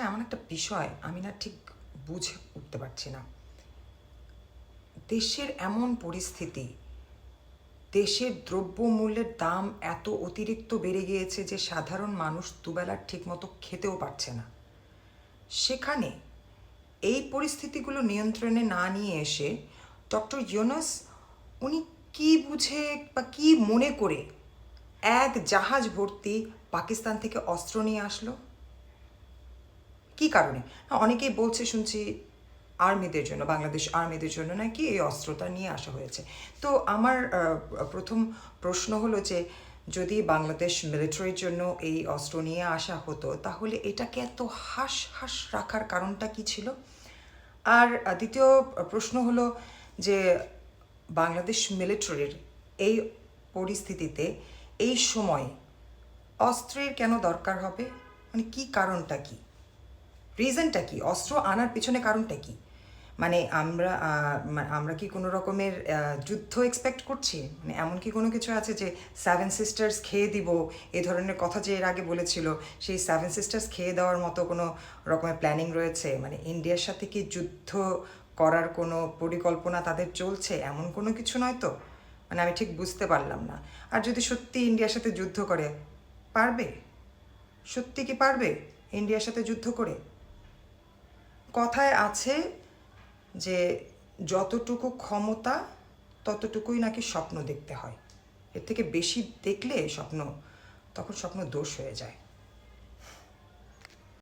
এমন একটা বিষয় আমি না ঠিক বুঝে উঠতে পারছি না। দেশের এমন পরিস্থিতি, দেশের দ্রব্যমূল্যের দাম এত অতিরিক্ত বেড়ে গিয়েছে যে সাধারণ মানুষ দুবেলার ঠিকমতো খেতেও পারছে না। সেখানে এই পরিস্থিতিগুলো নিয়ন্ত্রণে না নিয়ে এসে ডক্টর ইউনূস উনি কি বুঝে বা কি মনে করে এক জাহাজ ভর্তি পাকিস্তান থেকে অস্ত্র নিয়ে আসলো? কি কারণে? অনেকেই বলছে শুনছি আর্মিদের জন্য, বাংলাদেশ আর্মিদের জন্য নাকি এই অস্ত্রটা নিয়ে আসা হয়েছে। তো আমার প্রথম প্রশ্ন হলো যে যদি বাংলাদেশ মিলিটারির জন্য এই অস্ত্র নিয়ে আসা হতো তাহলে এটাকে এত হাস হাস রাখার কারণটা কি ছিল? আর দ্বিতীয় প্রশ্ন হলো যে বাংলাদেশ মিলিটারির এই পরিস্থিতিতে এই সময় অস্ত্রের কেন দরকার হবে? মানে কি কারণটা কি? রিজনটা কি? অস্ত্র আনার পিছনে কারণটা কি? মানে আমরা কি কোনো রকমের যুদ্ধ এক্সপেক্ট করছি? মানে এমন কি কোনো কিছু আছে যে সেভেন সিস্টার্স খেয়ে দিব এ ধরনের কথা যে এর আগে বলেছিল, সেই সেভেন সিস্টার্স খেয়ে দেওয়ার মতো কোনো রকমের প্ল্যানিং রয়েছে? মানে ইন্ডিয়ার সাথে কি যুদ্ধ করার কোনো পরিকল্পনা তাদের চলছে? এমন কোনো কিছু নয় তো? মানে আমি ঠিক বুঝতে পারলাম না। আর যদি সত্যি ইন্ডিয়ার সাথে যুদ্ধ করে, পারবে? সত্যি কি পারবে ইন্ডিয়ার সাথে যুদ্ধ করে? কথায় আছে যে যতটুকু ক্ষমতা ততটুকুই নাকি স্বপ্ন দেখতে হয়, এর থেকে বেশি দেখলে তখন স্বপ্ন দোষ হয়ে যায়।